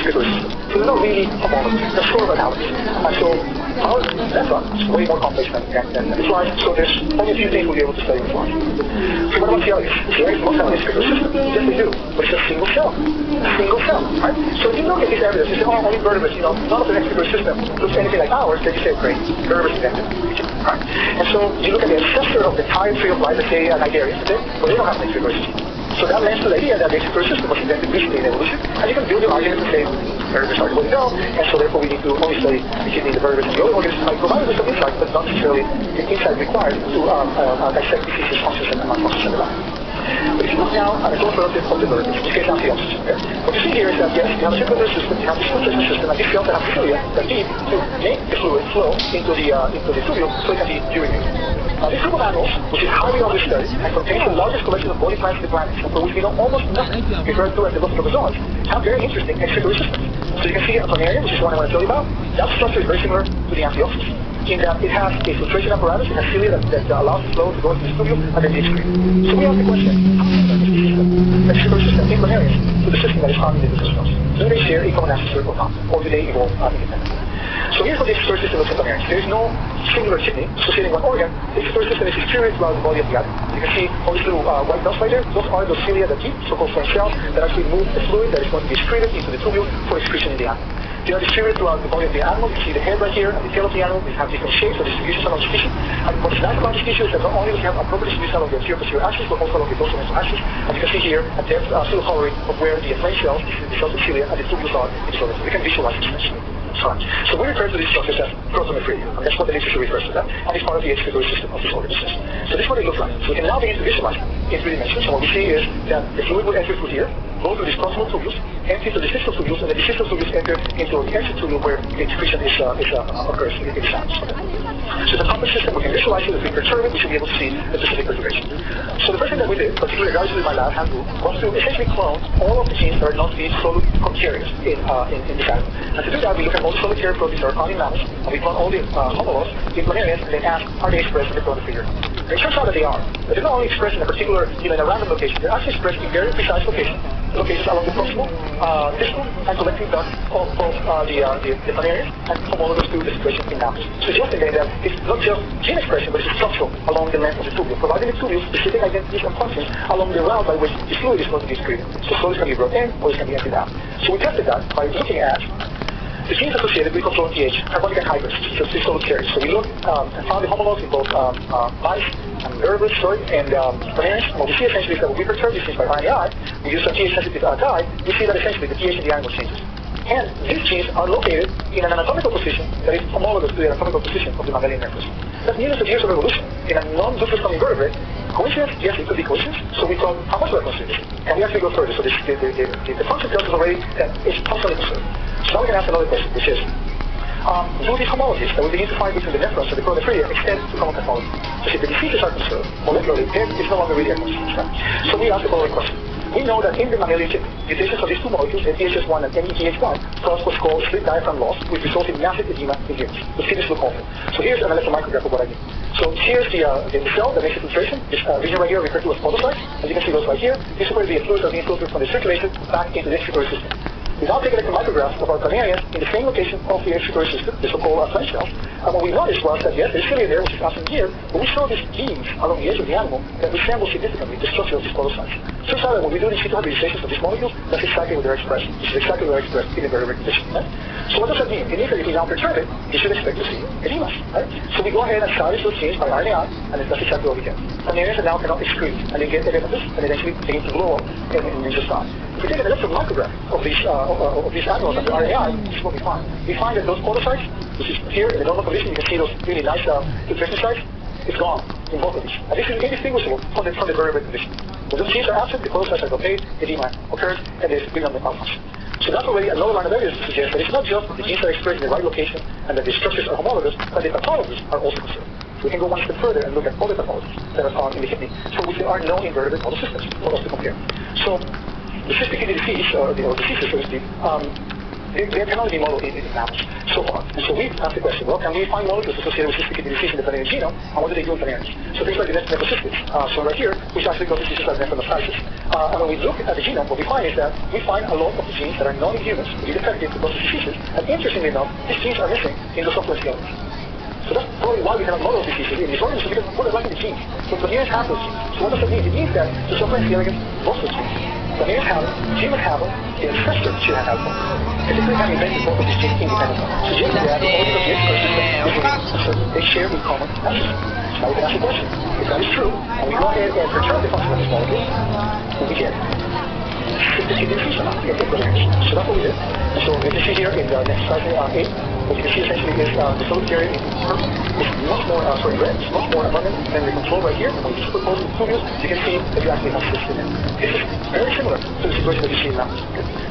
excretory system. So they're not really homologous. They're sort of analogous. And so our method is way more complex than the flies. So there's only a few things we'll be able to study with flies. So what about CLS? CLS must have an excretory system. Yes, they do. But it's a single cell. A single cell, right? So if you look at this evidence, you say, oh, all invertebrates, none of the excretory system looks anything like ours, then you say, great, invertebrates invented. Right? And so you look at the ancestor of the entire tree of life, let's say Nigeria, but they don't have an excretory system. So that lends to the idea that the excretory system was invented recently in evolution, and you can build your argument to say vertebrates are the way to go, and so therefore we need to only study the kidney, the vertebrates, and the other organisms might provide us some insight, but not necessarily the insight required to dissect diseases, functions, and non-functions in the body. But if you look now at a close relative of the vertebrates, in this case Amphioxus, okay? What you see here is that yes, you have a circulatory system, you have a filtration system, and these cells that have cilia that need to make the fluid flow into the tubule so it can be urinated. Now this group of animals, which is highly understudied and contains the largest collection of body plants on the planet, and for which we know almost nothing, referred to as the Dilophosaurs, have very interesting excretory systems. So you can see a planarian, which is one I want to tell you about. That structure is very similar to the Amphioxus, in that it has a filtration apparatus, it has cilia that allows the flow to go into the tubule and then be excreted. So we ask the question, how similar is the system, the excretory system in planarians, to the system that is found in the cells? Do they share a common ancestor or not? Or do they evolve independently? So here's what the excretory system looks like in planarians. There is no singular kidney associating one organ. The excretory system is distributed throughout the body of the animal. You can see all these little white dots right there. Those are those cilia that keep, so-called French cells, that actually move the fluid that is going to be excreted into the tubule for excretion in the animal. They are distributed throughout the body of the animal. You see the head right here and the tail of the animal. They have different shapes or distributions along the tissue. And what is nice about this tissue is that not only do we have appropriate distribution along the anterior posterior axis, but also along the dorsal ventral axis. As you can see here, a depth still coloring of where the French cells, the cells of cilia, and the tubules are in the organism. We can visualize this nicely. So we refer to these structures as protonephridia, and that's what the literature refers to that, and it's part of the excretory system of these organisms. So this is what it looks like. So we can now begin to visualize in 3 dimensions, and what we see is that the fluid will enter through here, go through these proximal tubules, empty into the distal tubules, and the distal tubules enter into the exit tubule where the excretion occurs in the cells. So the complex system, we can visualize it. If we perturb it, we should be able to see the specific perturbation. So the first thing that we did, particularly guys in my lab, handle, was to essentially clone all of the genes that are known to be prokaryotes in this animal. And to do that, we look at all the solitary proteins that are found in mammals, and we clone all the homologs in planarians, and then ask, are they expressed in the protonephridia? It turns out that they are. But they're not only expressed in a particular, in a random location, they're actually expressed in very precise locations along the proximal, distal, and collecting duct of both the planarians and homologous to the situation in mammals. So suggesting that it's not just gene expression, but it's structural along the length of the tubule, providing the tubule specific identities and functions along the route by which the fluid is going to be excreted. So fluids can be brought in, or it can be emptied out. So we tested that by looking at the genes associated with controlling pH, carbonic anhydrous, so cysticerase. So we looked and found the homologs in both mice and vertebrates, and planarians. And what we see essentially is that when we perturb these genes by RNAi, we use a pH-sensitive dye, we see that essentially the pH in the animal changes. And these genes are located in an anatomical position that is homologous to the anatomical position of the mammalian nervous. That's millions of years of evolution in a non-duplex invertebrate. Coincidence? Yes, it could be coincidence. So we thought, how much of a coincidence? And we actually go further. So the function tells us already that it's functionally conserved. So now we can ask another question, which is, do these homologies that we begin to find between the nephrons and the protonephridia extend to common pathology? So if the diseases are conserved molecularly, then it's no longer really a coincidence. So we ask the following question. We know that in the mammalian kidney, mutations of these two molecules, NTHS1 and NETH1, cause what's called slit diaphragm loss, which results in massive edema in humans. The figures look awful. So here's an electron micrograph of what I mean. So here's the cell that makes the filtration. This region right here referred to as podocytes. As you can see those right here. This is where the fluids are being filtered from the circulation back into the excretory system. We now take electron micrographs of our planarians in the same location of the excretory system, the so-called French cells. And what we noticed was that yes, there's cilia there, which is absent here, but we saw these genes along the edge of the animal that resemble significantly the structure of these podocytes. So it's that when we do these fetal hybridizations of these molecules, that's exactly what they're expressed. This is exactly what they're expressed in a vertebrate condition. Right? So what does that mean? It means that if we now perturb it, you should expect to see edema. Right? So we go ahead and silence those genes by RNAi, and that's exactly what we get. Planarians now cannot excrete, and they get edematous, and eventually begin to blow up and reach the side. If we take an electron micrograph of these animals under RNAi, this is what we find. We find that those podocytes, which is here in the normal condition, you can see those really nice filtration sites, it's gone in both of these. And this is indistinguishable from the vertebrate condition. When those genes are absent, the podocytes are blockade, edema occurs, and there's renal malfunction. So that's already another line of evidence to suggest that it's not just that the genes are expressed in the right location and that the structures are homologous, but the pathologies are also conserved. So we can go one step further and look at other pathologies that are found in the kidney, for which there are no invertebrate model systems for us to compare. So the cystic kidney disease, or diseases, so to speak, their technology model is announced so far. And so we asked the question, well, can we find molecules associated with cystic kidney disease in the Bavarian genome, and what do they do in Bavarians? So things like the nephrocystis. So right here, which actually causes diseases like nephrocystis. And when we look at the genome, what we find is that we find a lot of the genes that are not in humans to be defective to cause diseases, and interestingly enough, these genes are missing in the software skeleton. So that's probably why we cannot model diseases in these organisms, because we're lacking the genes. But Bavarians have those genes. So what does that mean? It means that the software skeleton lost those genes. Bavarians have them, Jim have them, the ancestor should have them. Because they could have invented both of these genes independently. So Jim and Dad, all of the genes persistent, they share a common ancestor. Now we can ask the question, if that is true, and we go ahead and perturb the function of this molecule, what we get? Cystic kidney disease or not? We get Bavarians. So that's what we did. And so what you see here in the next slide, 8, what you can see essentially is the solitary is much more, red, it's much more abundant than the control right here. And when you superpose the tubules, you can see that you actually have cysts in it. This is very similar to the situation that you see now.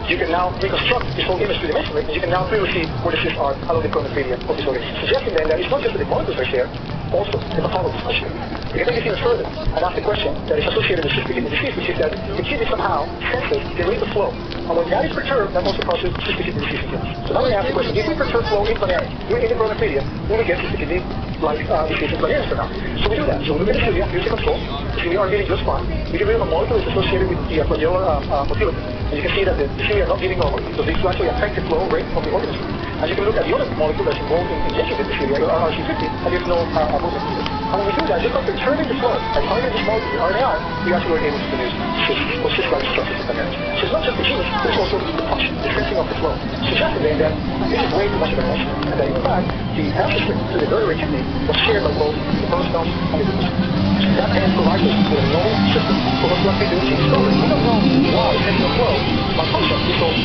You can now reconstruct this whole image three-dimensionally, and you can now clearly see where the cysts are along the chromophobia of this organism. Suggesting then that it's not just that the molecules are shared, also the pathology is shared. We can take this even further and ask the question that is associated with cystic kidney disease, which is that the kidney somehow senses the rate of flow. And when that is perturbed, that also causes cystic kidney disease in humans. So now we ask the question, if we perturb flow in Bavarians, in the chromophobia, will we get cystic kidney like disease in Bavarians for now? So we do that. So we look at the cilia, use the control, the cilia are getting just fine. We get rid of a molecule that's associated with the proteolar motility. And you can see that the cilia are not giving normally. So this will actually affect the flow rate of the organism. And you can look at the other molecule that's involved in injecting the cilia, RC50, and there's no movement to it. And when we do that, just by perturbing the flow, by targeting this molecule, the RNAi, we actually were able to produce cysts or cyst-like structures in Bavarians. So it's not just the genes, but it's also the function, the sensing of the flow. Suggesting then that this is way too much information, and that in fact, the ancestry to the vertebrate kidney was shared by both the chromosomes and the leukocytes. That then provides us with a known system for what we do gene discovery. We don't know why sensing of flow malfunction results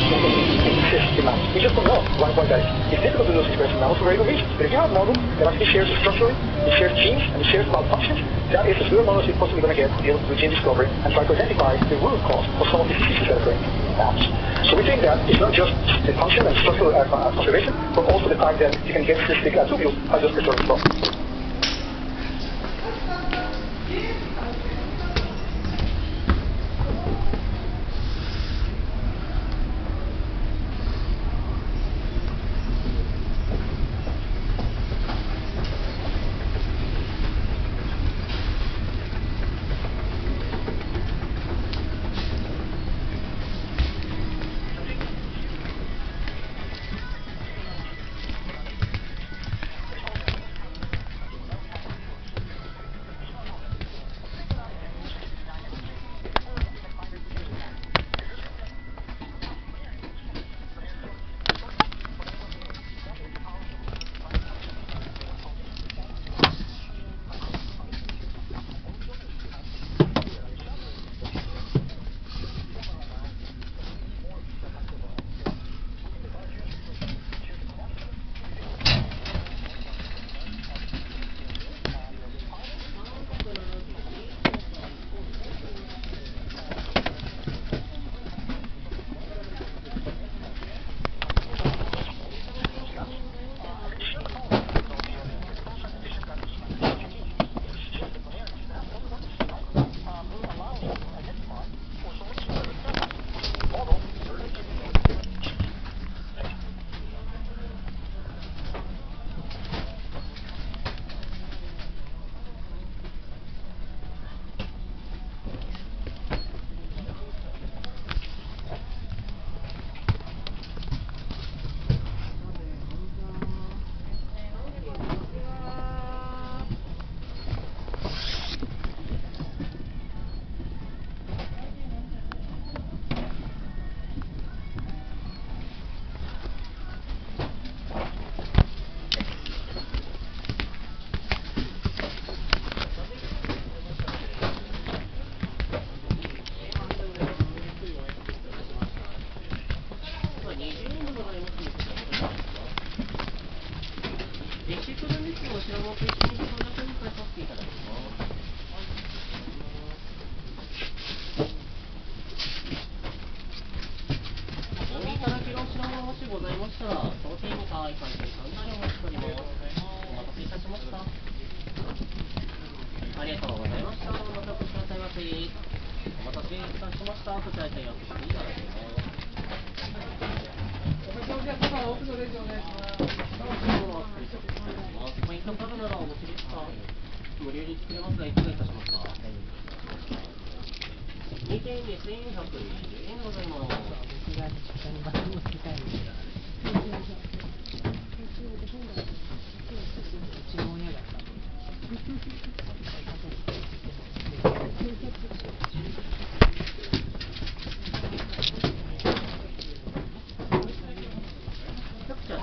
in cyst in mouse. We just don't know why that is. It's difficult to do this expression now for various reasons. But if you have a model that actually shares structurally, it shares genes, and it shares malfunctions, that is as good a model as you're possibly going to get to be able to do gene discovery and try to identify the root cause of some of these diseases that are occurring in mouse. So we think that it's not just the function and structural conservation, but also the fact that you can get cystic tubules by just perturbing flow.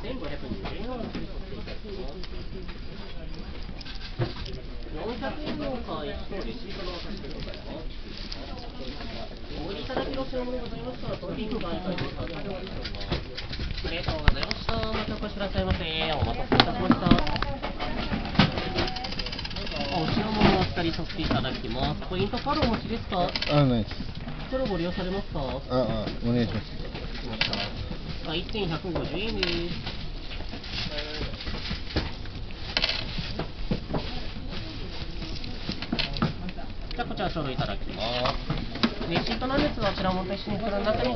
1510円をお取りさせていただきます。400円のお買いとレシートのお渡しでございます。お売りいただきの品物ございましたら、当店に買い替えていただきます。ありがとうございました。またお越しくださいませ。お待たせいたしました。お品物をお二人させていただきます。ポイントカードお持ちですか？ないです。それをご利用されますか？お願いします。しました。1,150円です。じゃあこちら書類いただきます。レシートなんですが、あちらも手紙にする中に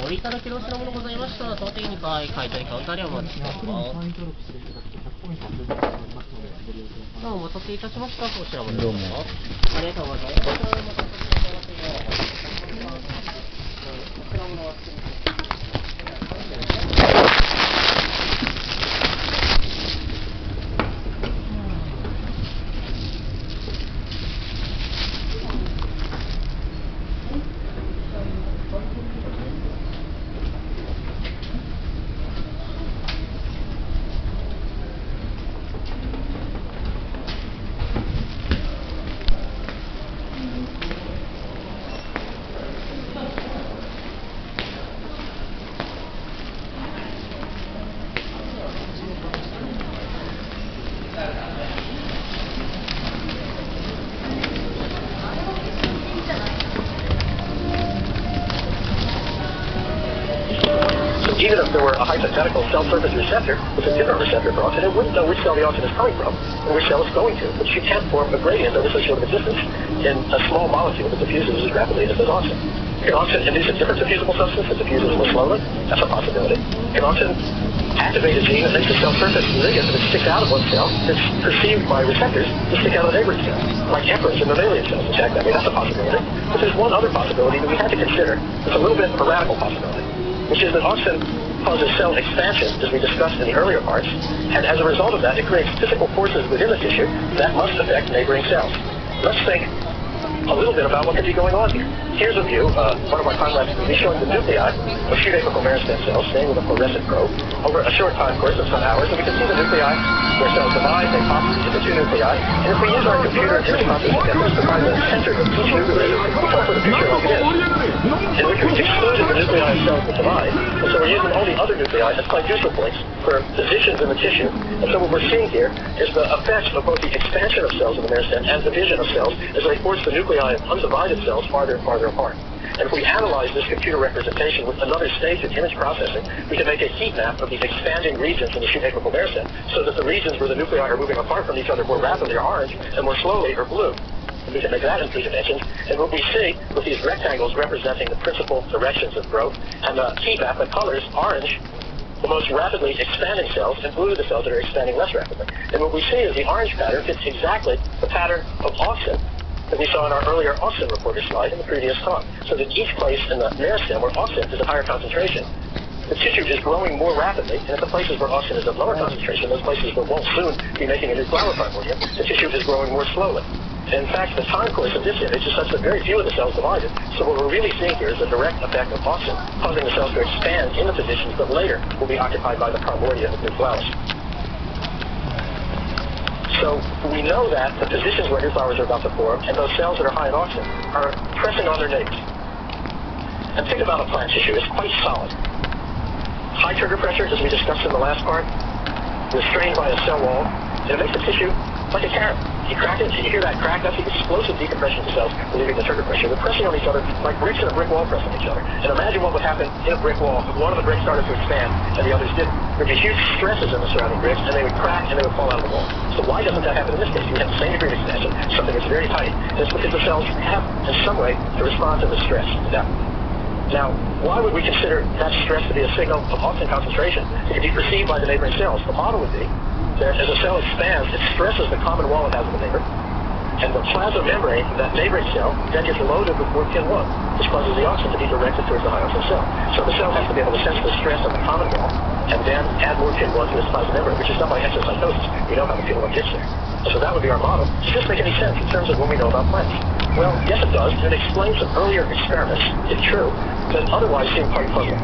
おいただきの品物ございましたら、当店に買い取りカウンターでお待ちしております。お待たせいたしました。こちらもどうもありがとうございます。お待たせいたしました。こちらもeven if there were a hypothetical cell surface receptor with a different receptor for oxygen, it wouldn't know which cell the oxygen is coming from and which cell it's going to. But you can't form a gradient of associative existence in a small molecule that diffuses as rapidly as does oxygen. Can oxygen induce a different diffusible substance that diffuses more slowly? That's a possibility. Can oxygen activate a gene that makes the cell surface ligand that sticks out of one cell that's perceived by receptors to stick out of the neighboring cell, like emperors in mammalian cells. In fact, I mean, that's a possibility. But there's one other possibility that we had to consider. It's a little bit of a radical possibility, which is that oxygen causes cell expansion, as we discussed in the earlier parts, and as a result of that, it creates physical forces within the tissue that must affect neighboring cells. Let's think a little bit about what could be going on here. Here's a view, one of our time lapses will be showing the nuclei of shoot apical meristem cells staying with a fluorescent probe over a short time course of some hours, and we can see the nuclei where cells divide, they pop into two nuclei, and if we use our computer image processing methods to find the center of each nucleus, we can put a picture like this. And we can exclude the nuclei of cells that divide, and so we're using all the other nuclei as Klein-Dussel points for positions in the tissue. And so what we're seeing here is the effects of both the expansion of cells in the meristem and division of cells as they force the nuclei of undivided cells farther and farther apart. And if we analyze this computer representation with another stage of image processing, we can make a heat map of the expanding regions in the shoot apical meristem so that the regions where the nuclei are moving apart from each other more rapidly are orange and more slowly are blue. And we can make that in three dimensions. And what we see with these rectangles representing the principal directions of growth, and the heat map that colors orange the most rapidly expanding cells and blue the cells that are expanding less rapidly. And what we see is the orange pattern fits exactly the pattern of auxin that we saw in our earlier auxin reporter slide in the previous talk. So that each place in the meristem where auxin is at higher concentration, the tissue is growing more rapidly, and at the places where auxin is at lower concentration, those places that won't soon be making a new flower primordium, the tissue is growing more slowly. And in fact, the time course of this image is such that very few of the cells divided. So what we're really seeing here is a direct effect of auxin, causing the cells to expand in the positions that later will be occupied by the primordia of new flowers. So we know that the positions where new flowers are about to form, and those cells that are high in auxin, are pressing on their neighbors. And think about a plant tissue. It's quite solid. High trigger pressure, as we discussed in the last part, restrained by a cell wall, and it makes the tissue like a carrot. You crack it, and you hear that crack, that's the explosive decompression of cells relieving the trigger pressure. They're pressing on each other like bricks in a brick wall pressing each other. And imagine what would happen in a brick wall if one of the bricks started to expand and the others didn't. There'd be huge stresses in the surrounding bricks, and they would crack and they would fall out of the wall. So why doesn't that happen in this case? You have the same degree of expansion, something that's very tight, and it's because the cells have, in some way, to respond to the stress. Now, why would we consider that stress to be a signal of auxin concentration? It could be perceived by the neighboring cells. The model would be that as a cell expands, it stresses the common wall it has with the neighbor, and the plasma membrane of that neighboring cell then gets loaded with more pin 1, which causes the auxin to be directed towards the high auxin cell. So the cell has to be able to sense the stress of the common wall and then add more pin 1 to its plasma membrane, which is done by exocytosis. We know how the pin 1 gets there. So that would be our model. Does this make any sense in terms of what we know about plants? Well, yes it does, and it explains some earlier experiments, if true, that otherwise seem quite puzzling.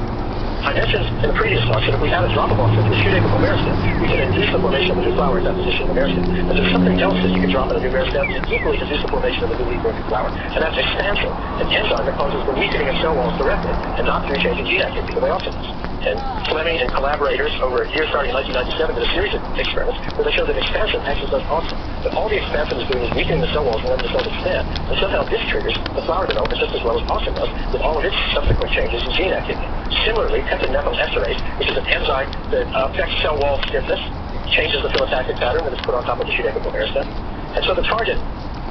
I mentioned in the previous talk that if we add a drop of auxin to the shoot apical meristem, we can induce the formation of a new flower at that position in the meristem. But there's something else that you can drop in a new meristem and equally induce the formation of a new leaf or a new flower, and that's expansion, an enzyme that causes the weakening of cell walls directly and not through changing gene activity the way auxin does. And Fleming and collaborators over a year starting in 1997 did a series of experiments where they showed that expansion actually does auxin. But all the expansion is doing is weakening the cell walls and letting the cells expand. And somehow this triggers the flower development just as well as auxin does with all of its subsequent changes in gene activity. Similarly, pentamethylesterase, which is an enzyme that affects cell wall stiffness, changes the phylotactic pattern that is put on top of the shoot apical meristem. And so the target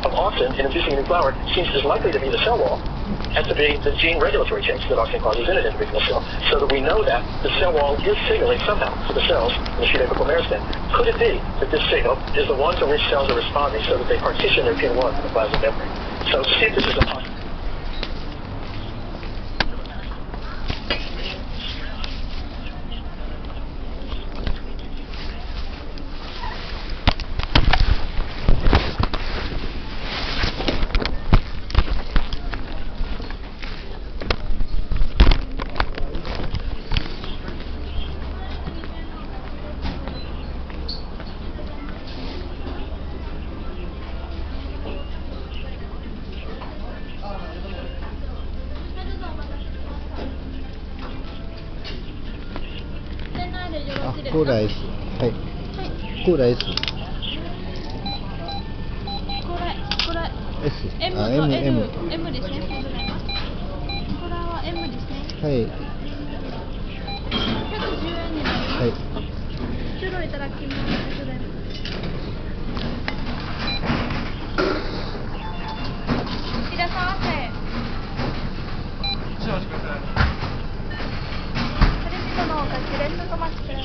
of auxin in inducing a new flower seems as likely to be the cell wall as to be the gene regulatory change that auxin causes in an individual cell, so that we know that the cell wall is signaling somehow to the cells in the shoot apical meristem. Could it be that this signal is the one to which cells are responding so that they partition their pin-1 in the plasma membrane? So to see if this is a possibility.コーラ S。はい。コーラ S。これ S。 M あ、と M。 M ですね。これは M ですね。はい。110円になります。はい。チュロいただきます。ありがとうございます。いらっしゃいませ。少々お待ちください。クレジットのおかけです。お待ちください。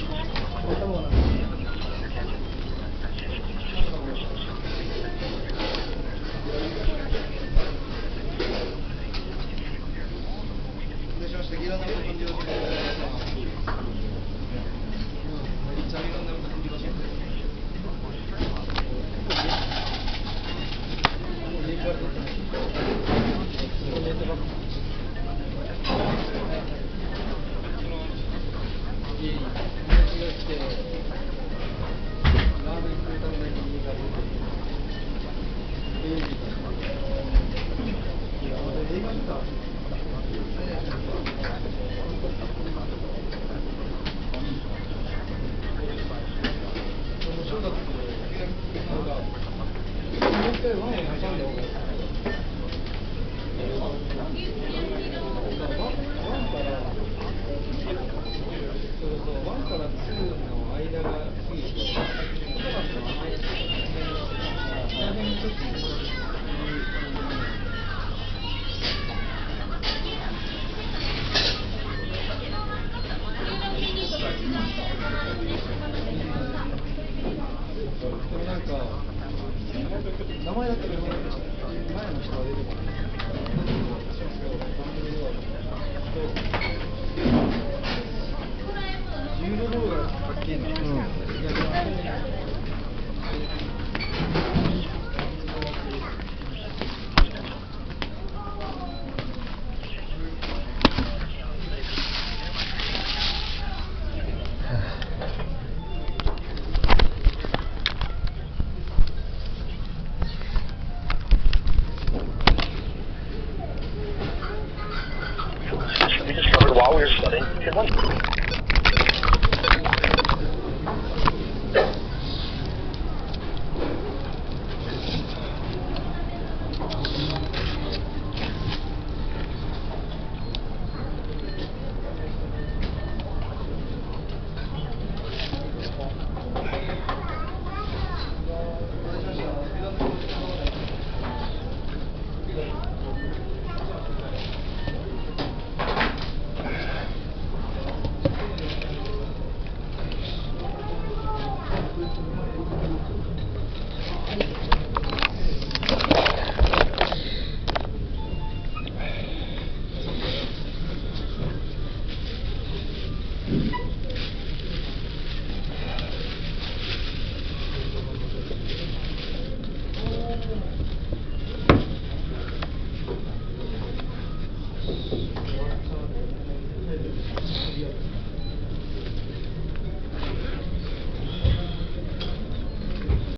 名前だったら前の人は出てこない。10の方がかっけえな。